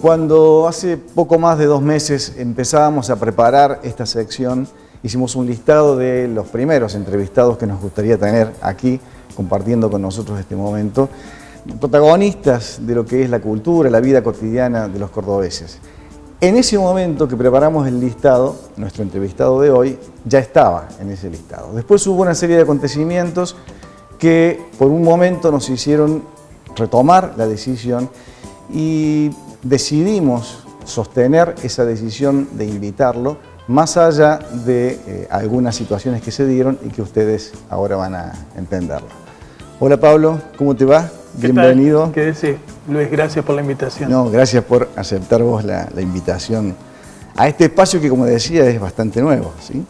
Cuando hace poco más de 2 meses empezábamos a preparar esta sección, hicimos un listado de los primeros entrevistados que nos gustaría tener aquí, compartiendo con nosotros este momento, protagonistas de lo que es la cultura, la vida cotidiana de los cordobeses. En ese momento que preparamos el listado, nuestro entrevistado de hoy ya estaba en ese listado. Después hubo una serie de acontecimientos que por un momento nos hicieron retomar la decisión y decidimos sostener esa decisión de invitarlo, más allá de algunas situaciones que se dieron y que ustedes ahora van a entenderlo. Hola Pablo, ¿cómo te va? Bienvenido. ¿Qué decís? Luis, gracias por la invitación. No, gracias por aceptar vos la invitación a este espacio que, como decía, es bastante nuevo, ¿sí?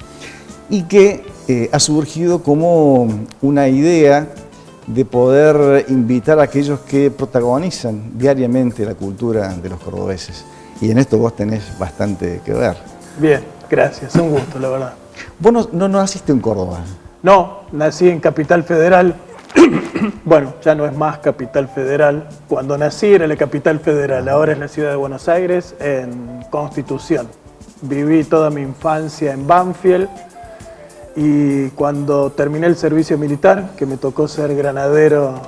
Y que ha surgido como una idea de poder invitar a aquellos que protagonizan diariamente la cultura de los cordobeses. Y en esto vos tenés bastante que ver. Bien, gracias, un gusto, la verdad. Vos no naciste en Córdoba. No, nací en Capital Federal. Bueno, ya no es más Capital Federal. Cuando nací era la Capital Federal, ahora es la ciudad de Buenos Aires, en Constitución. Viví toda mi infancia en Banfield y cuando terminé el servicio militar, que me tocó ser granadero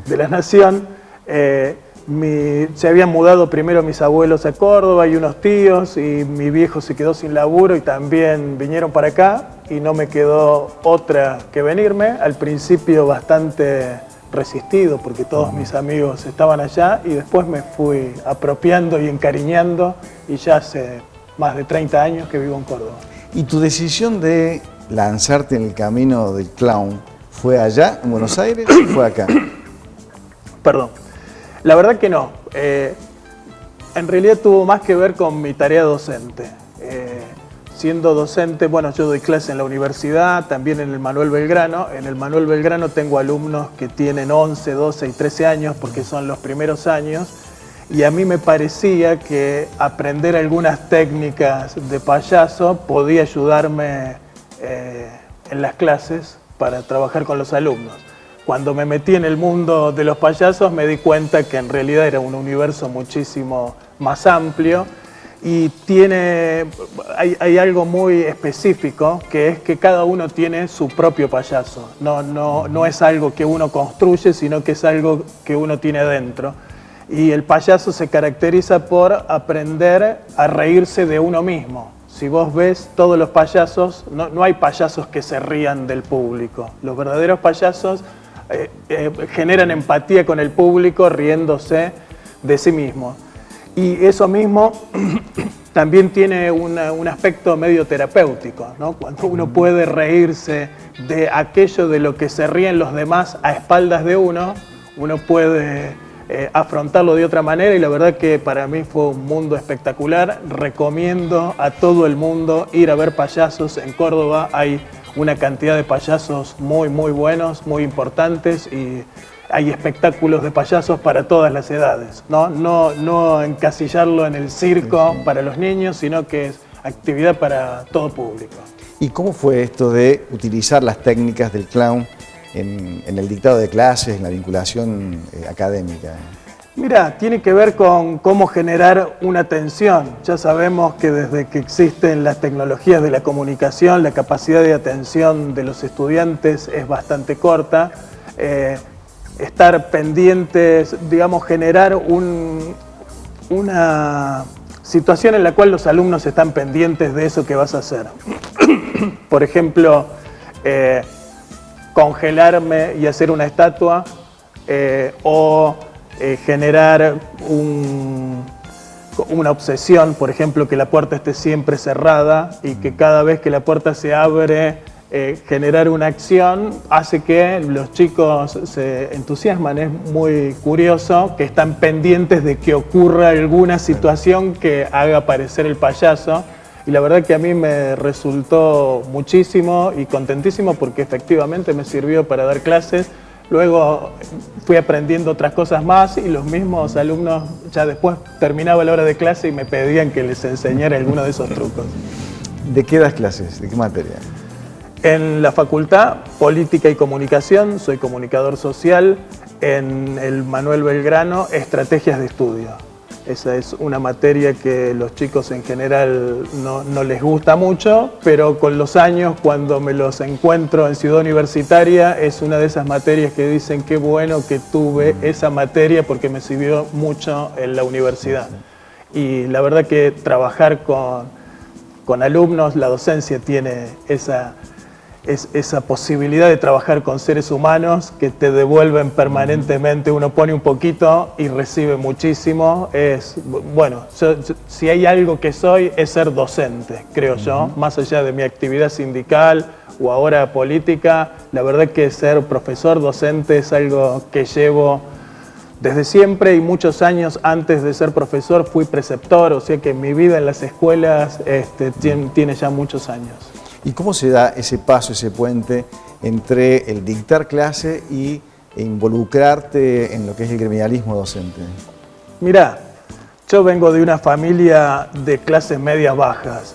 de la Nación, se habían mudado primero mis abuelos a Córdoba y unos tíos, y mi viejo se quedó sin laburo y también vinieron para acá y no me quedó otra que venirme. Al principio bastante resistido porque todos mis amigos estaban allá y después me fui apropiando y encariñando y ya hace más de 30 años que vivo en Córdoba. ¿Y tu decisión de lanzarte en el camino del clown fue allá, en Buenos Aires, o fue acá? Perdón. La verdad que no. En realidad tuvo más que ver con mi tarea docente. Siendo docente, bueno, yo doy clase en la universidad, también en el Manuel Belgrano. En el Manuel Belgrano tengo alumnos que tienen 11, 12 y 13 años porque son los primeros años. Y a mí me parecía que aprender algunas técnicas de payaso podía ayudarme en las clases para trabajar con los alumnos. Cuando me metí en el mundo de los payasos me di cuenta que en realidad era un universo muchísimo más amplio y hay algo muy específico, que es que cada uno tiene su propio payaso. No es algo que uno construye, sino que es algo que uno tiene dentro. Y el payaso se caracteriza por aprender a reírse de uno mismo. Si vos ves todos los payasos, no hay payasos que se rían del público. Los verdaderos payasos generan empatía con el público riéndose de sí mismos. Y eso mismo también tiene un aspecto medio terapéutico, ¿no? Cuando uno puede reírse de aquello de lo que se ríen los demás a espaldas de uno puede afrontarlo de otra manera, y la verdad que para mí fue un mundo espectacular. Recomiendo a todo el mundo ir a ver payasos en Córdoba. Hay una cantidad de payasos muy buenos, muy importantes, y hay espectáculos de payasos para todas las edades, no encasillarlo en el circo para los niños, sino que es actividad para todo público. ¿Y cómo fue esto de utilizar las técnicas del clown en el dictado de clases, en la vinculación académica? Mira, tiene que ver con cómo generar una atención. Ya sabemos que desde que existen las tecnologías de la comunicación, la capacidad de atención de los estudiantes es bastante corta. Estar pendientes, digamos, generar una situación en la cual los alumnos están pendientes de eso que vas a hacer. Por ejemplo, congelarme y hacer una estatua, o generar una obsesión, por ejemplo, que la puerta esté siempre cerrada y que cada vez que la puerta se abre, generar una acción hace que los chicos se entusiasman. Es muy curioso que están pendientes de que ocurra alguna situación que haga aparecer el payaso. Y la verdad que a mí me resultó muchísimo y contentísimo porque efectivamente me sirvió para dar clases. Luego fui aprendiendo otras cosas más y los mismos alumnos ya después terminaba la hora de clase y me pedían que les enseñara alguno de esos trucos. ¿De qué das clases? ¿De qué materia? En la facultad, Política y Comunicación, soy comunicador social. En el Manuel Belgrano, Estrategias de Estudio. Esa es una materia que los chicos en general no les gusta mucho, pero con los años, cuando me los encuentro en Ciudad Universitaria, es una de esas materias que dicen qué bueno que tuve esa materia porque me sirvió mucho en la universidad. Y la verdad que trabajar con alumnos, la docencia tiene esa posibilidad de trabajar con seres humanos que te devuelven permanentemente. Uno pone un poquito y recibe muchísimo. Bueno, si hay algo que soy, es ser docente, creo yo, más allá de mi actividad sindical o ahora política. La verdad que ser profesor docente es algo que llevo desde siempre, y muchos años antes de ser profesor fui preceptor, o sea que mi vida en las escuelas tiene ya muchos años. ¿Y cómo se da ese paso, ese puente entre el dictar clase e involucrarte en lo que es el gremialismo docente? Mirá, yo vengo de una familia de clases medias bajas.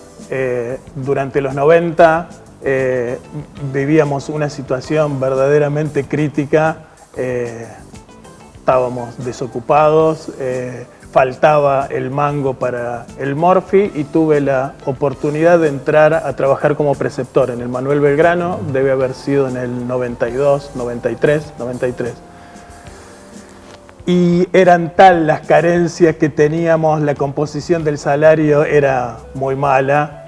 Durante los 90 vivíamos una situación verdaderamente crítica. Estábamos desocupados, faltaba el mango para el Morphy y tuve la oportunidad de entrar a trabajar como preceptor en el Manuel Belgrano. Debe haber sido en el 92, 93. Y eran tal las carencias que teníamos, la composición del salario era muy mala,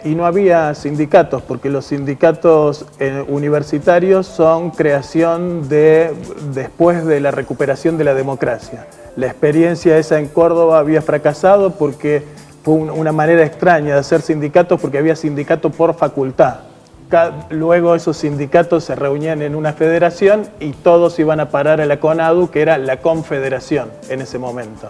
y no había sindicatos, porque los sindicatos universitarios son creación después de la recuperación de la democracia. La experiencia esa en Córdoba había fracasado porque fue una manera extraña de hacer sindicatos, porque había sindicato por facultad. Luego esos sindicatos se reunían en una federación y todos iban a parar a la CONADU, que era la confederación en ese momento.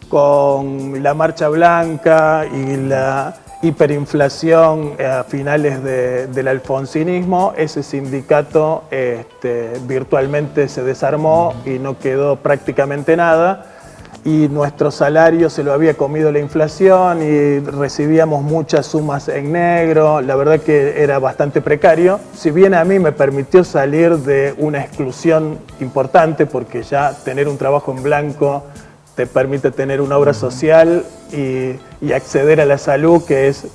Con la Marcha Blanca y la hiperinflación a finales del alfonsinismo, ese sindicato virtualmente se desarmó y no quedó prácticamente nada, y nuestro salario se lo había comido la inflación y recibíamos muchas sumas en negro. La verdad que era bastante precario, si bien a mí me permitió salir de una exclusión importante, porque ya tener un trabajo en blanco te permite tener una obra social y acceder a la salud, que es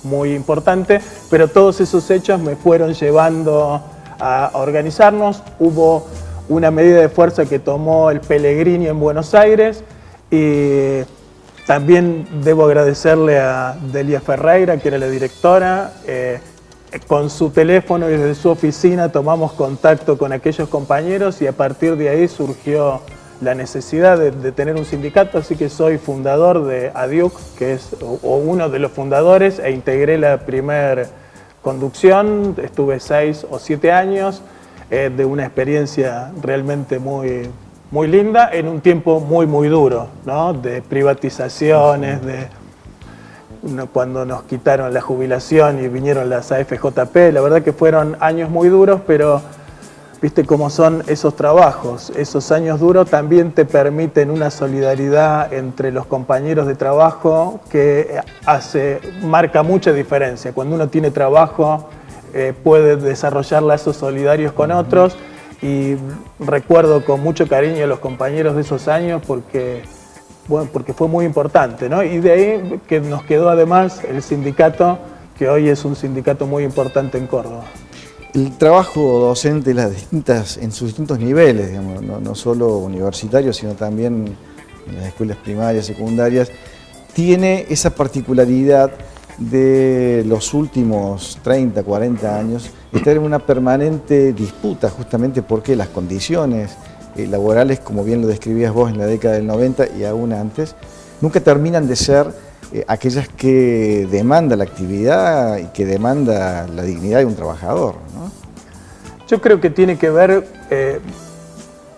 muy importante, pero todos esos hechos me fueron llevando a organizarnos. Hubo una medida de fuerza que tomó el Pellegrini en Buenos Aires, y también debo agradecerle a Delia Ferreira, que era la directora. Con su teléfono y desde su oficina tomamos contacto con aquellos compañeros, y a partir de ahí surgió la necesidad de tener un sindicato, así que soy fundador de ADIUC, que es uno de los fundadores, e integré la primer conducción. Estuve 6 o 7 años, de una experiencia realmente muy linda, en un tiempo muy duro, ¿no? De privatizaciones, cuando nos quitaron la jubilación y vinieron las AFJP. La verdad que fueron años muy duros, pero viste cómo son esos trabajos. Esos años duros también te permiten una solidaridad entre los compañeros de trabajo que marca mucha diferencia. Cuando uno tiene trabajo, puede desarrollar lazos solidarios con otros, y recuerdo con mucho cariño a los compañeros de esos años porque fue muy importante, ¿no? Y de ahí que nos quedó además el sindicato, que hoy es un sindicato muy importante en Córdoba. El trabajo docente en sus distintos niveles, digamos, no solo universitarios, sino también en las escuelas primarias, secundarias, tiene esa particularidad de los últimos 30, 40 años, estar en una permanente disputa, justamente porque las condiciones laborales, como bien lo describías vos en la década del 90 y aún antes, nunca terminan de ser aquellas que demanda la actividad y que demanda la dignidad de un trabajador, ¿no? Yo creo que tiene que ver,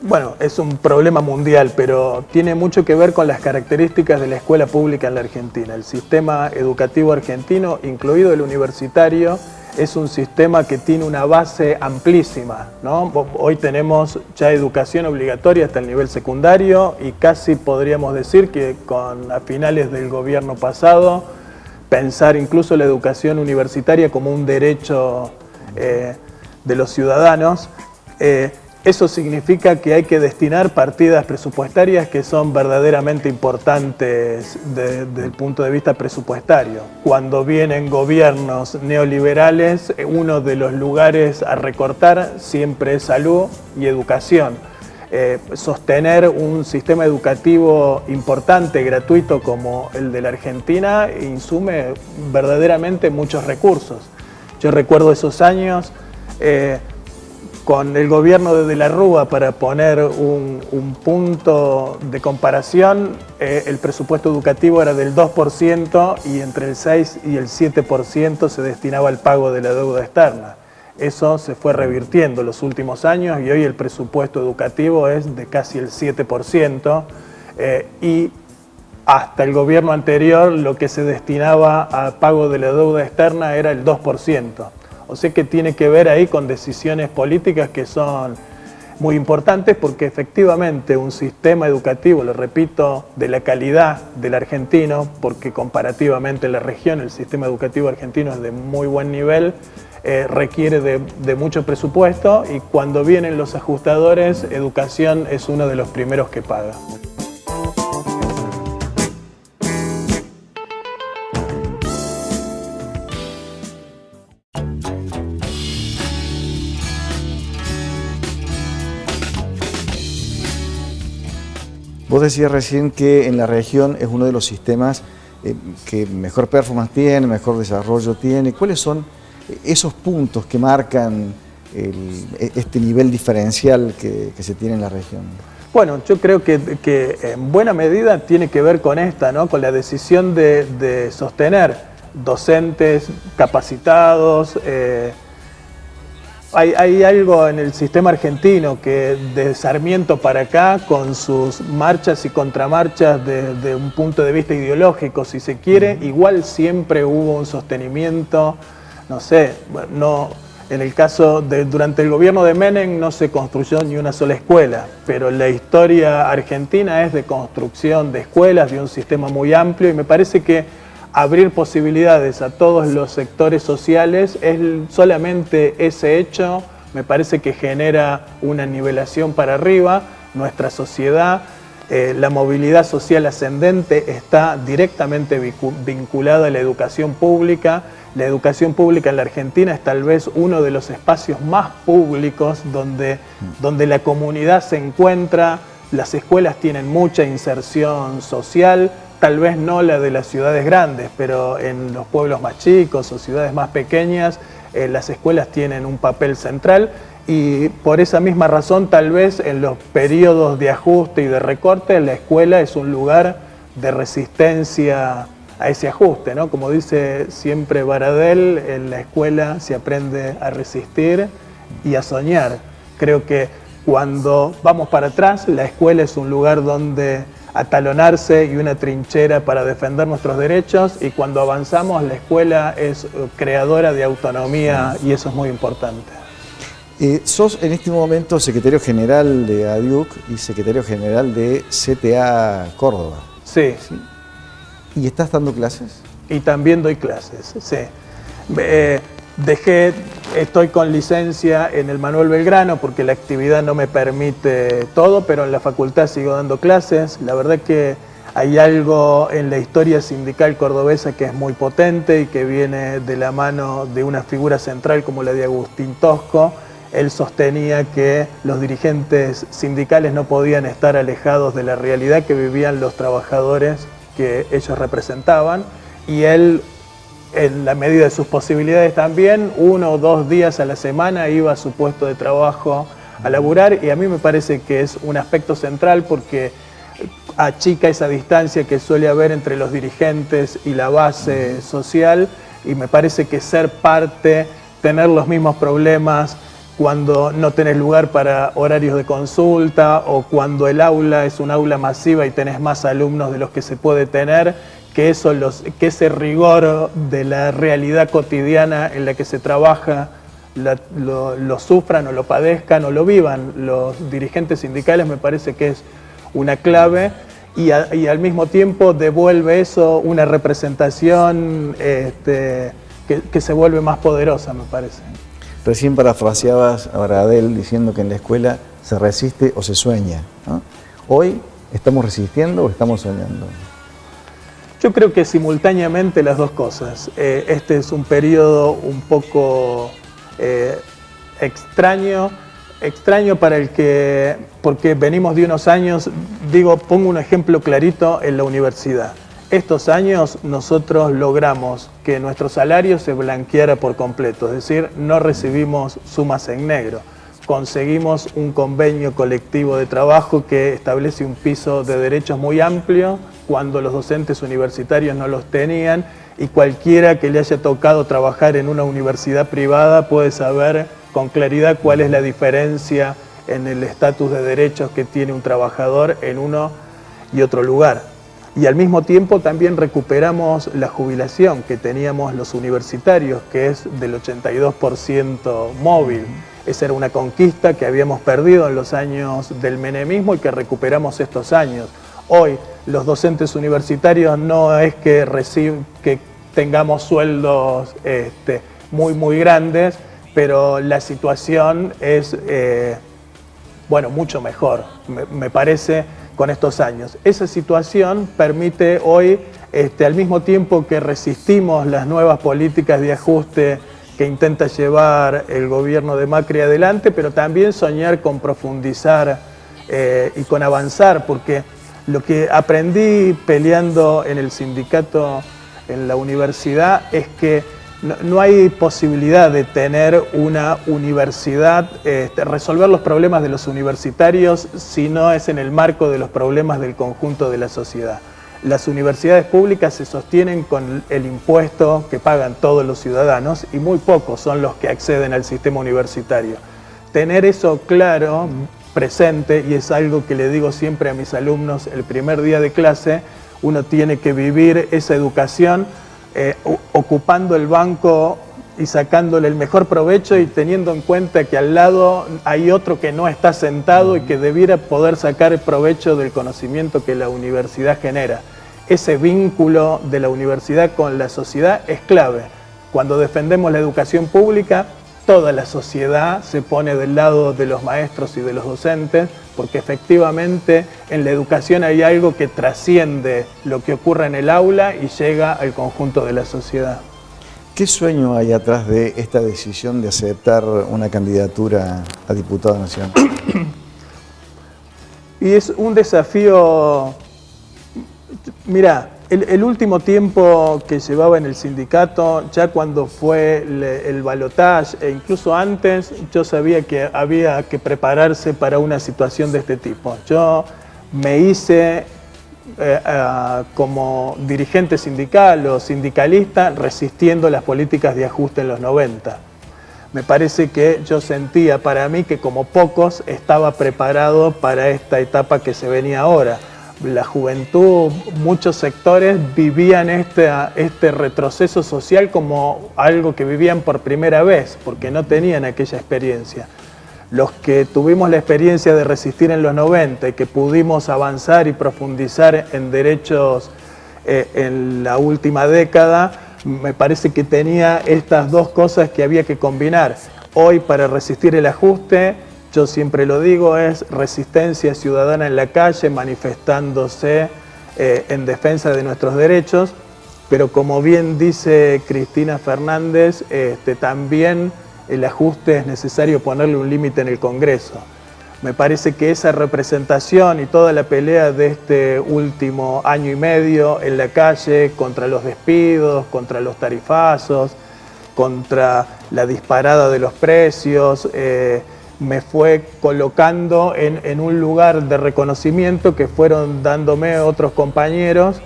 bueno, es un problema mundial, pero tiene mucho que ver con las características de la escuela pública en la Argentina. El sistema educativo argentino, incluido el universitario, es un sistema que tiene una base amplísima, ¿no? Hoy tenemos ya educación obligatoria hasta el nivel secundario, y casi podríamos decir que a finales del gobierno pasado, pensar incluso la educación universitaria como un derecho de los ciudadanos. Eso significa que hay que destinar partidas presupuestarias que son verdaderamente importantes desde el punto de vista presupuestario. Cuando vienen gobiernos neoliberales, uno de los lugares a recortar siempre es salud y educación. Sostener un sistema educativo importante, gratuito como el de la Argentina, insume verdaderamente muchos recursos. Yo recuerdo esos años con el gobierno de la Rúa, para poner un punto de comparación, el presupuesto educativo era del 2% y entre el 6 y el 7% se destinaba al pago de la deuda externa. Eso se fue revirtiendo en los últimos años y hoy el presupuesto educativo es de casi el 7%, y hasta el gobierno anterior lo que se destinaba a pago de la deuda externa era el 2%. O sea que tiene que ver ahí con decisiones políticas que son muy importantes, porque efectivamente un sistema educativo, lo repito, de la calidad del argentino, porque comparativamente en la región el sistema educativo argentino es de muy buen nivel, requiere de mucho presupuesto, y cuando vienen los ajustadores, educación es uno de los primeros que paga. Vos decías recién que en la región es uno de los sistemas que mejor performance tiene, mejor desarrollo tiene. ¿Cuáles son esos puntos que marcan este nivel diferencial que se tiene en la región? Bueno, yo creo que en buena medida tiene que ver con esta, ¿no? Con la decisión de sostener docentes capacitados. Hay algo en el sistema argentino que de Sarmiento para acá, con sus marchas y contramarchas desde un punto de vista ideológico, si se quiere, igual siempre hubo un sostenimiento, no sé, en el caso durante el gobierno de Menem no se construyó ni una sola escuela, pero la historia argentina es de construcción de escuelas, de un sistema muy amplio, y me parece que abrir posibilidades a todos los sectores sociales, solamente ese hecho me parece que genera una nivelación para arriba. Nuestra sociedad, la movilidad social ascendente está directamente vinculada a la educación pública. La educación pública en la Argentina es tal vez uno de los espacios más públicos donde la comunidad se encuentra. Las escuelas tienen mucha inserción social, tal vez no la de las ciudades grandes, pero en los pueblos más chicos o ciudades más pequeñas, las escuelas tienen un papel central, y por esa misma razón tal vez en los periodos de ajuste y de recorte la escuela es un lugar de resistencia a ese ajuste, ¿no? Como dice siempre Baradel, en la escuela se aprende a resistir y a soñar. Creo que cuando vamos para atrás, la escuela es un lugar donde atalonarse y una trinchera para defender nuestros derechos, y cuando avanzamos la escuela es creadora de autonomía, y eso es muy importante. Sos en este momento secretario general de ADIUC y secretario general de CTA Córdoba. Sí. ¿Sí? ¿Y estás dando clases? Y también doy clases, sí. Estoy con licencia en el Manuel Belgrano porque la actividad no me permite todo, pero en la facultad sigo dando clases. La verdad que hay algo en la historia sindical cordobesa que es muy potente y que viene de la mano de una figura central como la de Agustín Tosco. Él sostenía que los dirigentes sindicales no podían estar alejados de la realidad que vivían los trabajadores que ellos representaban, y él, en la medida de sus posibilidades también, 1 o 2 días a la semana iba a su puesto de trabajo a laburar, y a mí me parece que es un aspecto central porque achica esa distancia que suele haber entre los dirigentes y la base social, y me parece que ser parte, tener los mismos problemas cuando no tenés lugar para horarios de consulta, o cuando el aula es un aula masiva y tenés más alumnos de los que se puede tener, que ese rigor de la realidad cotidiana en la que se trabaja lo sufran o lo padezcan o lo vivan los dirigentes sindicales, me parece que es una clave, y al mismo tiempo devuelve eso una representación que se vuelve más poderosa, me parece. Recién parafraseabas a Baradel diciendo que en la escuela se resiste o se sueña, ¿no? Hoy estamos resistiendo o estamos soñando. Yo creo que simultáneamente las dos cosas. Este es un periodo un poco extraño para el que, porque venimos de unos años, pongo un ejemplo clarito en la universidad. Estos años nosotros logramos que nuestro salario se blanqueara por completo, es decir, no recibimos sumas en negro. Conseguimos un convenio colectivo de trabajo que establece un piso de derechos muy amplio cuando los docentes universitarios no los tenían, y cualquiera que le haya tocado trabajar en una universidad privada puede saber con claridad cuál es la diferencia en el estatus de derechos que tiene un trabajador en uno y otro lugar. Y al mismo tiempo también recuperamos la jubilación que teníamos los universitarios, que es del 82% móvil. Esa era una conquista que habíamos perdido en los años del menemismo y que recuperamos estos años. Hoy los docentes universitarios no es que tengamos sueldos muy grandes, pero la situación es mucho mejor, me parece, con estos años. Esa situación permite hoy, al mismo tiempo que resistimos las nuevas políticas de ajuste que intenta llevar el gobierno de Macri adelante, pero también soñar con profundizar y con avanzar, porque lo que aprendí peleando en el sindicato en la universidad es que no hay posibilidad de tener una universidad, resolver los problemas de los universitarios si no es en el marco de los problemas del conjunto de la sociedad. Las universidades públicas se sostienen con el impuesto que pagan todos los ciudadanos y muy pocos son los que acceden al sistema universitario. Tener eso claro, presente, y es algo que le digo siempre a mis alumnos el primer día de clase, uno tiene que vivir esa educación ocupando el banco y sacándole el mejor provecho y teniendo en cuenta que al lado hay otro que no está sentado y que debiera poder sacar el provecho del conocimiento que la universidad genera. Ese vínculo de la universidad con la sociedad es clave. Cuando defendemos la educación pública, toda la sociedad se pone del lado de los maestros y de los docentes, porque efectivamente en la educación hay algo que trasciende lo que ocurre en el aula y llega al conjunto de la sociedad. ¿Qué sueño hay atrás de esta decisión de aceptar una candidatura a diputado nacional? Y es un desafío. Mirá, el último tiempo que llevaba en el sindicato, ya cuando fue el balotaje e incluso antes, yo sabía que había que prepararse para una situación de este tipo. Yo me hice como dirigente sindical o sindicalista resistiendo las políticas de ajuste en los 90. Me parece que yo sentía para mí que como pocos estaba preparado para esta etapa que se venía ahora. La juventud, muchos sectores vivían este retroceso social como algo que vivían por primera vez, porque no tenían aquella experiencia. Los que tuvimos la experiencia de resistir en los 90 y que pudimos avanzar y profundizar en derechos en la última década, me parece que tenía estas dos cosas que había que combinar. Hoy, para resistir el ajuste, yo siempre lo digo, es resistencia ciudadana en la calle, manifestándose en defensa de nuestros derechos, pero como bien dice Cristina Fernández, también el ajuste es necesario ponerle un límite en el Congreso. Me parece que esa representación y toda la pelea de este último año y medio en la calle contra los despidos, contra los tarifazos, contra la disparada de los precios, me fue colocando en un lugar de reconocimiento que fueron dándome otros compañeros,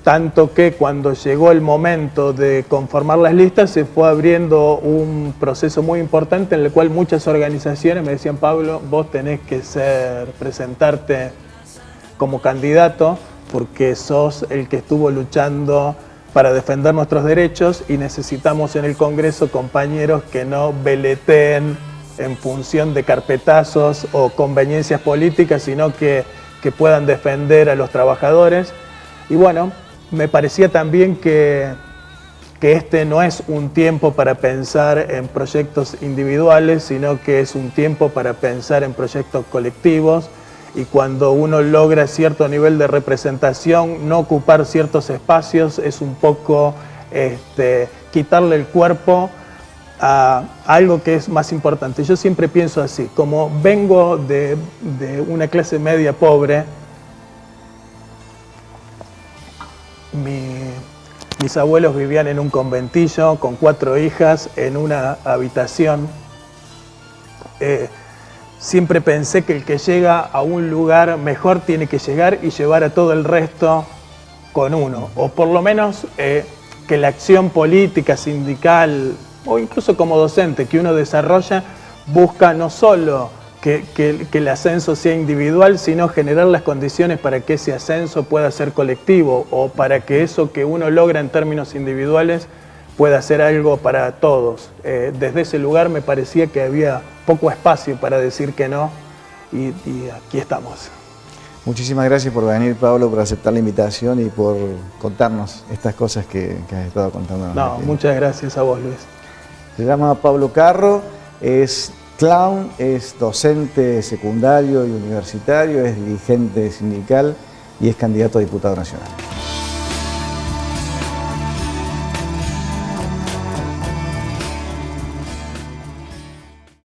tanto que cuando llegó el momento de conformar las listas se fue abriendo un proceso muy importante en el cual muchas organizaciones me decían: Pablo, vos tenés que presentarte como candidato porque sos el que estuvo luchando para defender nuestros derechos y necesitamos en el Congreso compañeros que no veleteen en función de carpetazos o conveniencias políticas, sino que puedan defender a los trabajadores. Y bueno, me parecía también que que este no es un tiempo para pensar en proyectos individuales, sino que es un tiempo para pensar en proyectos colectivos, y cuando uno logra cierto nivel de representación, no ocupar ciertos espacios es un poco quitarle el cuerpo a algo que es más importante. Yo siempre pienso así, como vengo de una clase media pobre, mis abuelos vivían en un conventillo con 4 hijas en una habitación. Siempre pensé que el que llega a un lugar mejor tiene que llegar y llevar a todo el resto con uno. O por lo menos que la acción política, sindical o incluso como docente que uno desarrolla busca no solo que el ascenso sea individual, sino generar las condiciones para que ese ascenso pueda ser colectivo, o para que eso que uno logra en términos individuales pueda ser algo para todos. Desde ese lugar me parecía que había poco espacio para decir que no, y aquí estamos. Muchísimas gracias por venir, Pablo, por aceptar la invitación y por contarnos estas cosas que has estado contándonos. No, muchas gracias a vos, Luis. Se llama Pablo Carro, es clown, es docente secundario y universitario, es dirigente sindical y es candidato a diputado nacional.